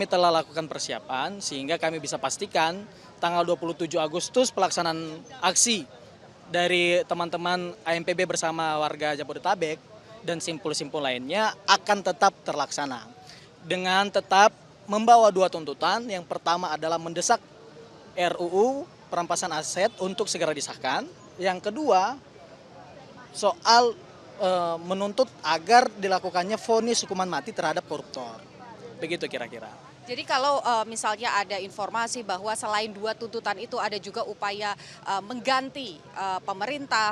kami telah lakukan persiapan sehingga kami bisa pastikan tanggal 27 Agustus pelaksanaan aksi dari teman-teman AMPB bersama warga Jabodetabek dan simpul-simpul lainnya akan tetap terlaksana. Dengan tetap membawa dua tuntutan, yang pertama adalah mendesak RUU perampasan aset untuk segera disahkan. Yang kedua, soal menuntut agar dilakukannya vonis hukuman mati terhadap koruptor. Begitu kira-kira. Jadi kalau misalnya ada informasi bahwa selain dua tuntutan itu ada juga upaya mengganti pemerintah,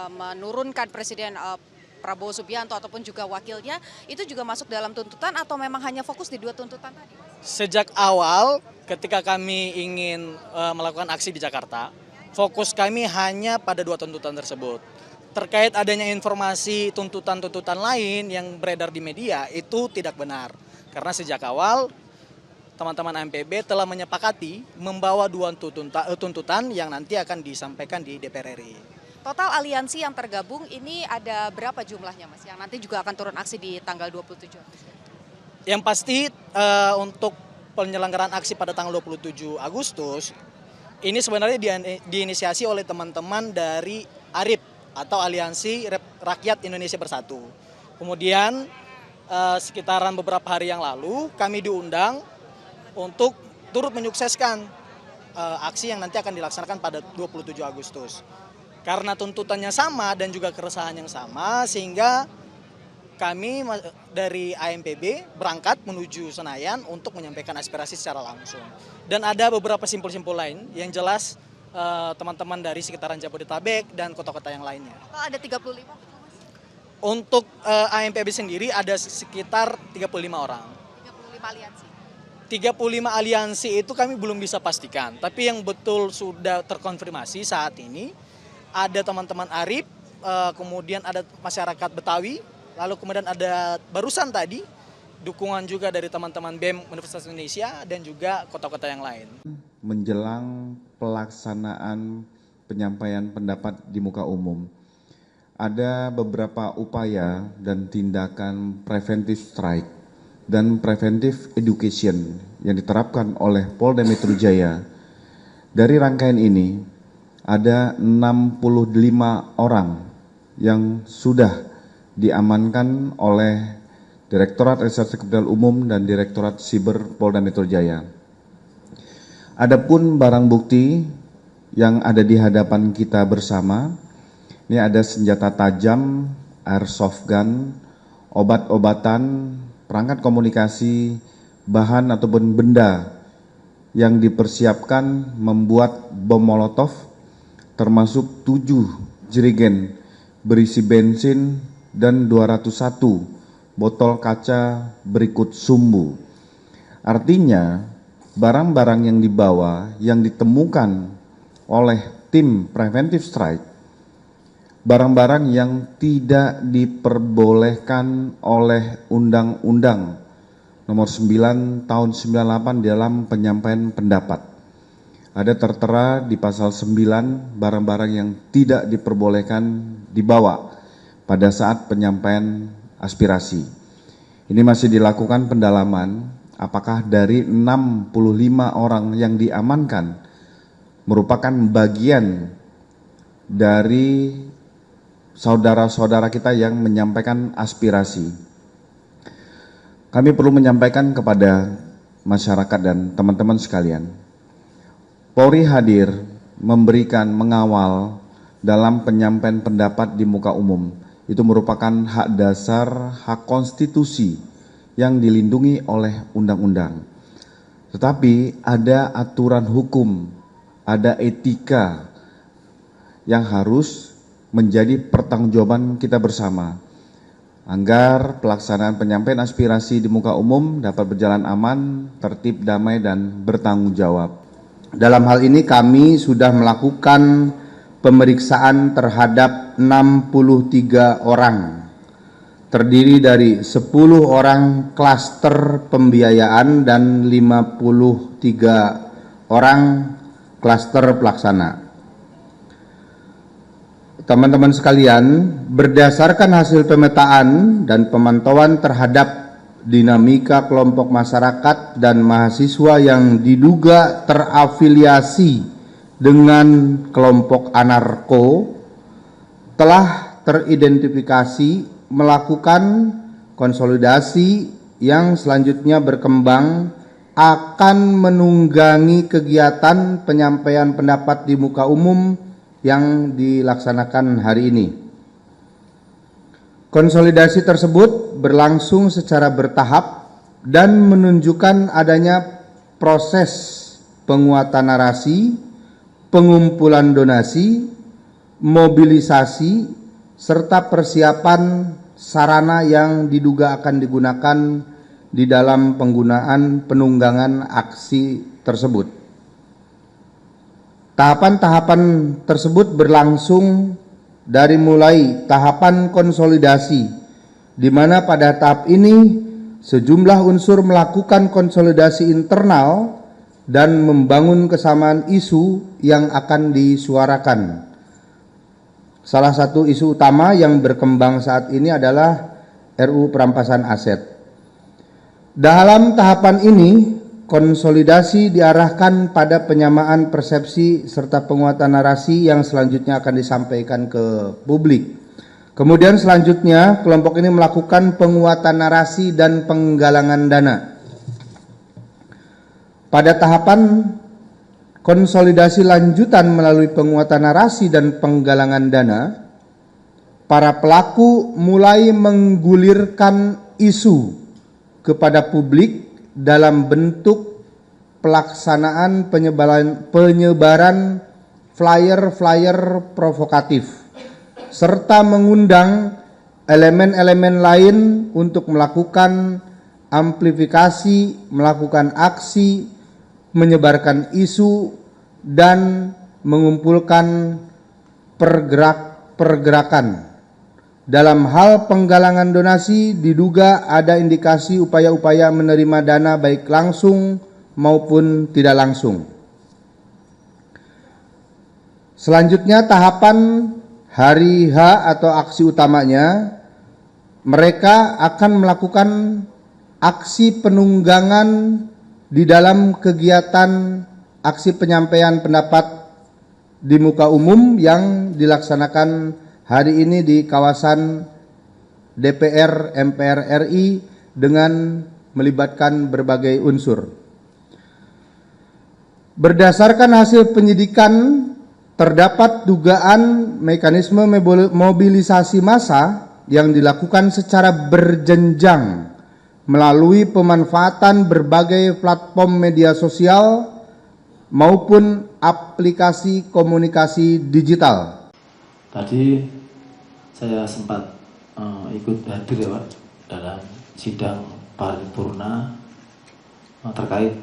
menurunkan Presiden Prabowo Subianto ataupun juga wakilnya, itu juga masuk dalam tuntutan atau memang hanya fokus di dua tuntutan tadi? Sejak awal ketika kami ingin melakukan aksi di Jakarta, fokus kami hanya pada dua tuntutan tersebut. Terkait adanya informasi tuntutan-tuntutan lain yang beredar di media itu tidak benar. Karena sejak awal teman-teman AMPB telah menyepakati membawa dua tuntutan yang nanti akan disampaikan di DPR RI. Total aliansi yang tergabung ini ada berapa jumlahnya, Mas? Yang nanti juga akan turun aksi di tanggal 27 Agustus. Yang pasti untuk penyelenggaraan aksi pada tanggal 27 Agustus ini sebenarnya diinisiasi oleh teman-teman dari ARIP atau Aliansi Rakyat Indonesia Bersatu. Kemudian sekitaran beberapa hari yang lalu kami diundang untuk turut menyukseskan aksi yang nanti akan dilaksanakan pada 27 Agustus. Karena tuntutannya sama dan juga keresahan yang sama, sehingga kami dari AMPB berangkat menuju Senayan untuk menyampaikan aspirasi secara langsung. Dan ada beberapa simpul-simpul lain yang jelas teman-teman dari sekitaran Jabodetabek dan kota-kota yang lainnya. Total ada 35 betul, Mas? Untuk AMPB sendiri ada sekitar 35 orang. 35 aliansi. 35 aliansi itu kami belum bisa pastikan, tapi yang betul sudah terkonfirmasi saat ini ada teman-teman ARIP, kemudian ada masyarakat Betawi, lalu kemudian ada barusan tadi dukungan juga dari teman-teman BEM Universitas Indonesia dan juga kota-kota yang lain. Menjelang pelaksanaan penyampaian pendapat di muka umum, ada beberapa upaya dan tindakan preventive strike dan preventive education yang diterapkan oleh Polda Metro Jaya. Dari rangkaian ini, ada 65 orang yang sudah diamankan oleh Direktorat Reserse Kriminal Umum dan Direktorat Siber Polda Metro Jaya. Adapun barang bukti yang ada di hadapan kita bersama, ini ada senjata tajam, airsoft gun, obat-obatan, perangkat komunikasi, bahan ataupun benda yang dipersiapkan membuat bom molotov, termasuk 7 jerigen berisi bensin dan 201 botol kaca berikut sumbu. Artinya, barang-barang yang dibawa, yang ditemukan oleh tim preventive strike, barang-barang yang tidak diperbolehkan oleh Undang-Undang Nomor 9 Tahun 98 dalam penyampaian pendapat. Ada tertera di pasal 9 barang-barang yang tidak diperbolehkan dibawa pada saat penyampaian aspirasi. Ini masih dilakukan pendalaman apakah dari 65 orang yang diamankan merupakan bagian dari saudara-saudara kita yang menyampaikan aspirasi. Kami perlu menyampaikan kepada masyarakat dan teman-teman sekalian, Polri hadir memberikan mengawal dalam penyampaian pendapat di muka umum. Itu merupakan hak dasar, hak konstitusi yang dilindungi oleh undang-undang. Tetapi ada aturan hukum, ada etika yang harus menjadi pertanggungjawaban kita bersama agar pelaksanaan penyampaian aspirasi di muka umum dapat berjalan aman, tertib, damai, dan bertanggung jawab. Dalam hal ini kami sudah melakukan pemeriksaan terhadap 63 orang, terdiri dari 10 orang klaster pembiayaan dan 53 orang klaster pelaksana. Teman-teman sekalian, berdasarkan hasil pemetaan dan pemantauan terhadap dinamika kelompok masyarakat dan mahasiswa yang diduga terafiliasi dengan kelompok anarko telah teridentifikasi melakukan konsolidasi yang selanjutnya berkembang akan menunggangi kegiatan penyampaian pendapat di muka umum yang dilaksanakan hari ini. Konsolidasi tersebut berlangsung secara bertahap dan menunjukkan adanya proses penguatan narasi, pengumpulan donasi, mobilisasi, serta persiapan sarana yang diduga akan digunakan di dalam penggunaan penunggangan aksi tersebut. Tahapan-tahapan tersebut berlangsung dari mulai tahapan konsolidasi, di mana pada tahap ini sejumlah unsur melakukan konsolidasi internal dan membangun kesamaan isu yang akan disuarakan. Salah satu isu utama yang berkembang saat ini adalah RUU perampasan aset. Dalam tahapan ini, konsolidasi diarahkan pada penyamaan persepsi serta penguatan narasi yang selanjutnya akan disampaikan ke publik. Kemudian selanjutnya, kelompok ini melakukan penguatan narasi dan penggalangan dana. Pada tahapan konsolidasi lanjutan melalui penguatan narasi dan penggalangan dana, para pelaku mulai menggulirkan isu kepada publik dalam bentuk pelaksanaan penyebaran flyer-flyer provokatif, serta mengundang elemen-elemen lain untuk melakukan amplifikasi, melakukan aksi, menyebarkan isu, dan mengumpulkan pergerakan. Dalam hal penggalangan donasi diduga ada indikasi upaya-upaya menerima dana baik langsung maupun tidak langsung. Selanjutnya tahapan hari H atau aksi utamanya, mereka akan melakukan aksi penunggangan di dalam kegiatan aksi penyampaian pendapat di muka umum yang dilaksanakan hari ini di kawasan DPR MPR RI dengan melibatkan berbagai unsur. Berdasarkan hasil penyidikan, terdapat dugaan mekanisme mobilisasi massa yang dilakukan secara berjenjang melalui pemanfaatan berbagai platform media sosial maupun aplikasi komunikasi digital. Tadi saya sempat ikut hadir ya Pak dalam sidang paripurna terkait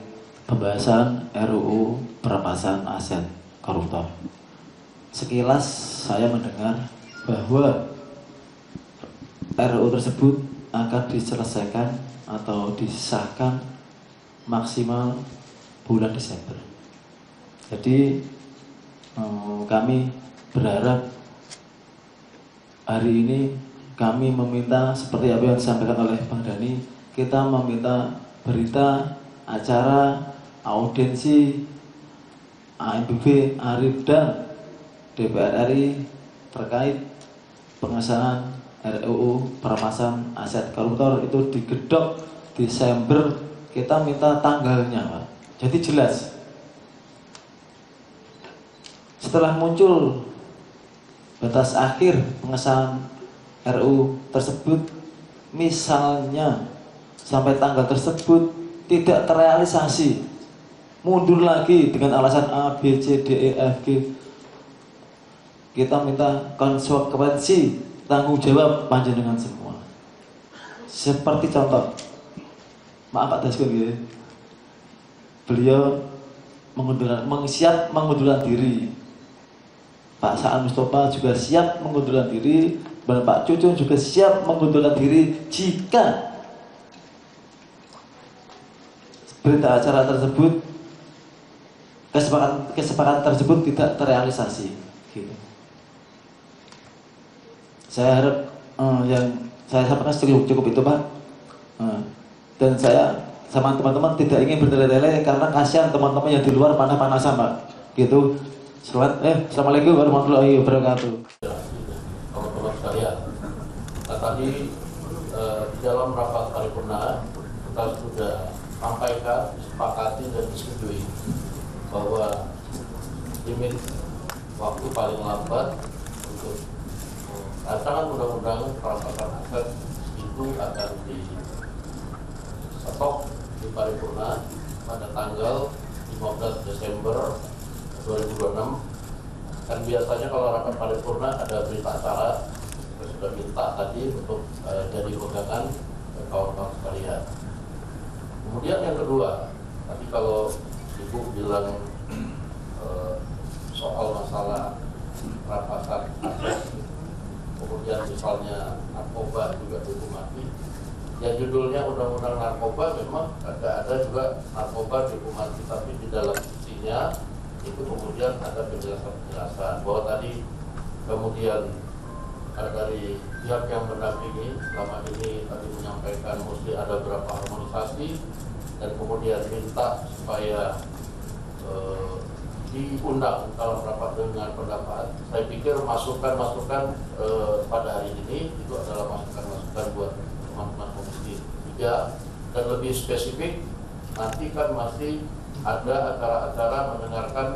pembahasan RUU perampasan aset koruptor. Sekilas saya mendengar bahwa RUU tersebut akan diselesaikan atau disahkan maksimal bulan Desember. Jadi kami berharap hari ini kami meminta seperti apa yang disampaikan oleh Bang Dhani, kita meminta berita, acara, audiensi AMBB, ARIF dan DPR RI terkait pengesahan RUU perampasan aset koruptor itu digedok Desember. Kita minta tanggalnya Pak. Jadi jelas. Setelah muncul batas akhir pengesahan RUU tersebut, misalnya sampai tanggal tersebut tidak terrealisasi, mundur lagi dengan alasan A, B, C, D, E, F, G, kita minta konsekuensi tanggung jawab panjenengan semua. Seperti contoh, maaf Pak Dasko ya, beliau siap mengundurkan diri. Pak Saan Mustafa juga siap mengundurkan diri, dan Pak Cucun juga siap mengundurkan diri jika berita acara tersebut, kesepakatan tersebut tidak terrealisasi. Gitu. Saya harap yang saya sampaikan cukup itu Pak. Dan saya sama teman-teman tidak ingin bertele-tele karena kasihan teman-teman yang di luar panas-panasan, Pak. Gitu. Assalamualaikum warahmatullahi wabarakatuh. Teman-teman sekalian, nah, tadi di dalam rapat paripurna kita sudah sampaikan, disepakati dan disetujui bahwa limit waktu paling lambat untuk rancangan undang-undang perampasan aset itu akan disetok di paripurna pada tanggal 15 Desember 2026. Dan biasanya kalau rapat paripurna ada berita acara, kita sudah minta tadi untuk jadi pegangan kawan-kawan sekalian. Kemudian yang kedua, tadi kalau Ibu bilang soal masalah rampasan aset, kemudian misalnya narkoba juga dihukum mati. Ya judulnya Undang-Undang Narkoba, memang ada juga narkoba dihukum mati, tapi di dalam isinya itu kemudian ada penjelasan bahwa tadi kemudian dari pihak yang mendampingi selama ini tadi menyampaikan mesti ada beberapa harmonisasi dan kemudian minta supaya diundang dalam rapat dengan pendapat. Saya pikir masukan-masukan pada hari ini itu adalah masukan-masukan buat teman-teman Komisi 3 dan lebih spesifik nanti kan masih ada acara-acara mendengarkan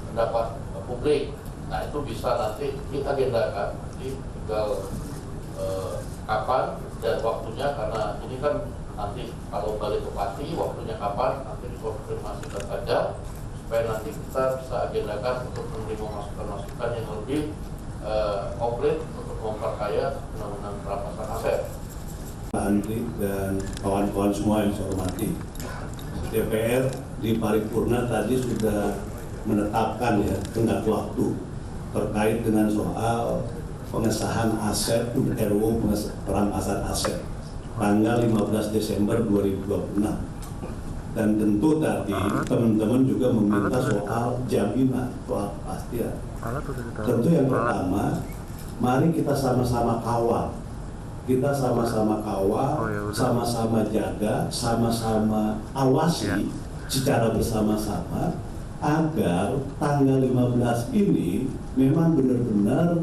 pendapat publik. Nah itu bisa nanti diagendakan, nanti tinggal kapan dan waktunya, karena ini kan nanti kalau balik ke Pati waktunya kapan nanti dikonfirmasikan saja supaya nanti kita bisa agendakan untuk menerima masukan-masukan yang lebih komplit untuk memperkaya undang-undang perampasan aset. Pak Andri dan kawan-kawan semua yang saya hormati, DPR di paripurna tadi sudah menetapkan ya tenggat waktu terkait dengan soal pengesahan aset RUU perampasan aset tanggal 15 Desember 2026. Dan tentu tadi teman-teman juga meminta soal jaminan, soal kepastian. Tentu yang pertama, mari kita sama-sama kawal. Kita sama-sama kawal, sama-sama jaga, sama-sama awasi secara bersama-sama agar tanggal 15 ini memang benar-benar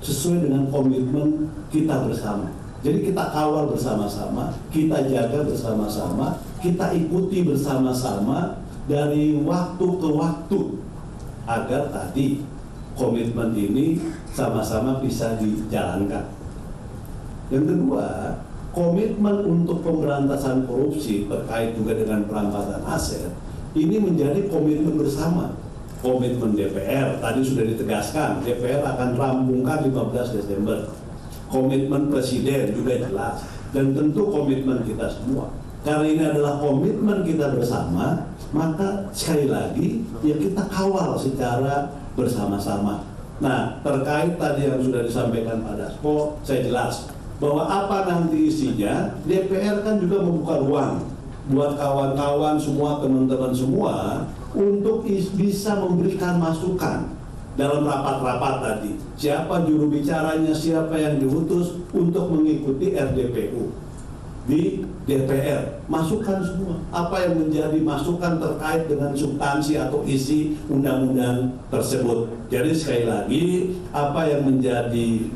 sesuai dengan komitmen kita bersama. Jadi kita kawal bersama-sama, kita jaga bersama-sama, kita ikuti bersama-sama dari waktu ke waktu agar tadi komitmen ini sama-sama bisa dijalankan. Yang kedua, komitmen untuk pemberantasan korupsi terkait juga dengan perampasan aset ini menjadi komitmen bersama. Komitmen DPR tadi sudah ditegaskan, DPR akan rampungkan 15 Desember. Komitmen Presiden juga jelas, dan tentu komitmen kita semua. Karena ini adalah komitmen kita bersama, maka sekali lagi ya kita kawal secara bersama-sama. Nah, terkait tadi yang sudah disampaikan Pak Dasko, saya jelas bahwa apa nanti isinya, DPR kan juga membuka ruang buat kawan-kawan semua, teman-teman semua untuk bisa memberikan masukan dalam rapat-rapat tadi. Siapa juru bicaranya, siapa yang diutus untuk mengikuti RDPU di DPR. Masukan semua, apa yang menjadi masukan terkait dengan substansi atau isi undang-undang tersebut. Jadi sekali lagi, apa yang menjadi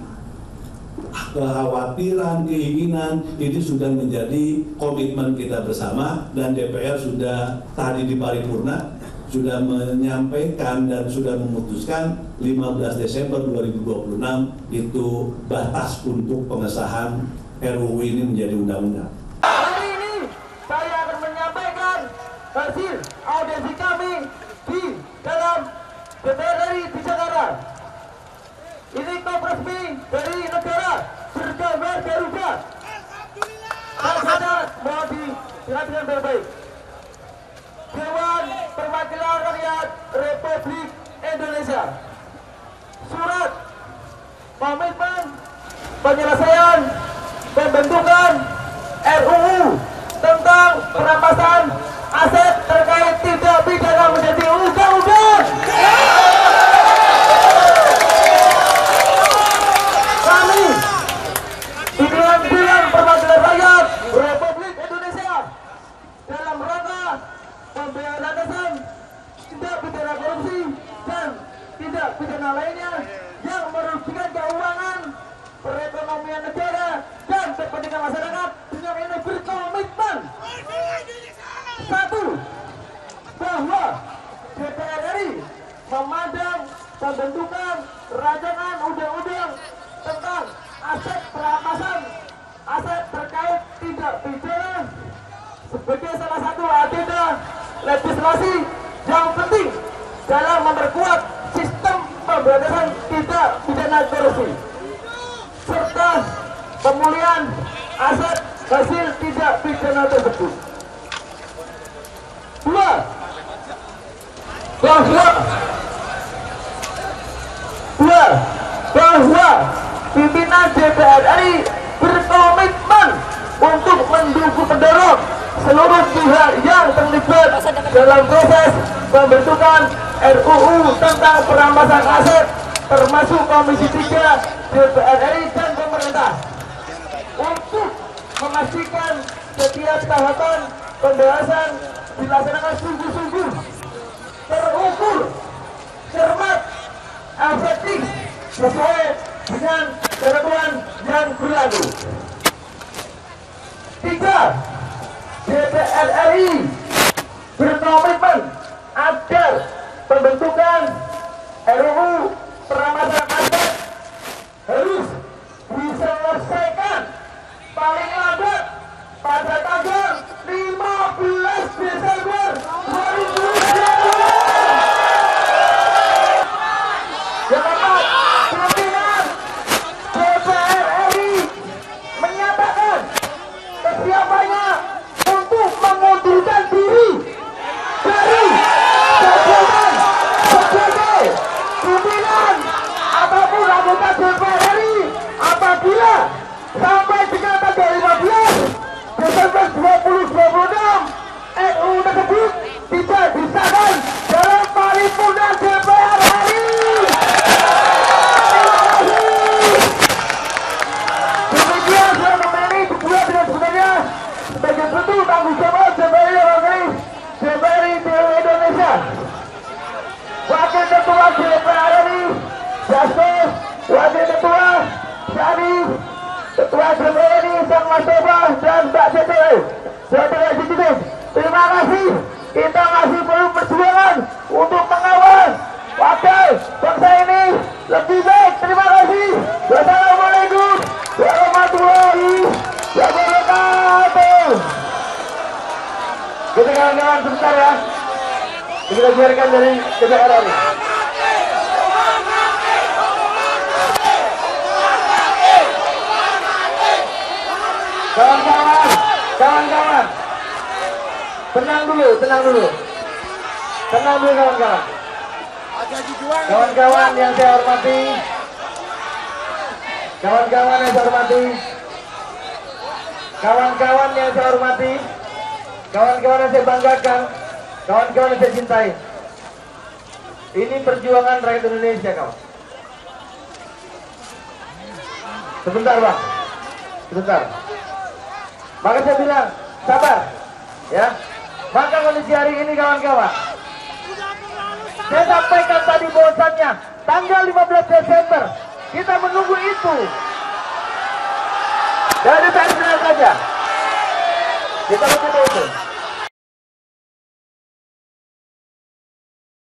kekhawatiran, keinginan itu sudah menjadi komitmen kita bersama, dan DPR sudah tadi di paripurna sudah menyampaikan dan sudah memutuskan 15 Desember 2026 itu batas untuk pengesahan RUU ini menjadi undang-undang. Hari ini saya akan menyampaikan hasil audiensi kami di dalam DPR RI di Jakarta. Ini kop resmi dari negara Dirgantara Garuda. Saya mohon diperhatikan baik-baik. Dewan Perwakilan Rakyat Republik Indonesia. Surat komitmen penyelesaian pembentukan RUU tentang perampasan aset terkait tindak pidana menjadi undang-undang. Kami di Dewan Perwakilan Rakyat Republik pemberantasan tindak pidana korupsi dan tindak pidana lainnya yang merugikan keuangan perekonomian negara dan kepentingan masyarakat dengan ini berkomitmen. Satu, bahwa DPR RI memandang pembentukan rancangan undang-undang tentang aset perampasan aset terkait tindak pidana sebagai salah satu agenda legislasi yang penting dalam memperkuat sistem pemberantasan tindak pidana korupsi serta pemulihan aset hasil tindak pidana tersebut. Dua, bahwa pimpinan DPR RI berkomitmen untuk mendorong seluruh pihak yang terlibat dalam proses pembentukan RUU tentang perampasan aset termasuk Komisi 3 DPR RI dan pemerintah untuk memastikan setiap tahapan pembahasan dilaksanakan sungguh-sungguh, terukur, cermat, efektif sesuai dengan ketentuan yang berlaku. Tiga, DPR RI berkomitmen agar pembentukan RUU perampasan aset harus diselesaikan paling lambat pada tanggal 15 Desember 2020. Pimpinan DPR RI menyatakan kesiapannya untuk mengundurkan diri dari jabatan sebagai pimpinan ataupun anggota DPR RI apabila sampai dengan tanggal 15 Desember 2026 RUU tersebut tidak disahkan dalam paripurna DPR RI. Demikian saya memilih berdua dengan sebenarnya sebagai bentuk tanggung jawab DPR RI Indonesia. Wakil Ketua DPR RI Dasko, Wakil Ketua Sani, Ketua DPR RI Sang Mustafa dan Mbak Cetele. Saudara Cicitip, terima kasih. Kita masih perlu perjuangan untuk mengawal wakil bangsa ini lebih baik. Terima kasih. Wassalamualaikum warahmatullahi wabarakatuh. Kita kawan-kawan sebentar ya. Kita biarkan dari DPR RI. Kawan-kawan, tenang dulu kawan-kawan. Kawan-kawan yang saya hormati, kawan-kawan yang saya banggakan, kawan-kawan yang saya cintai. Ini perjuangan rakyat Indonesia, kawan. Sebentar, Bang. Sebentar. Maka saya bilang, sabar, ya. Maka kondisi hari ini kawan-kawan, saya sampaikan tadi bahwasannya tanggal 15 Desember kita menunggu itu. Dari saya saja, kita menunggu itu.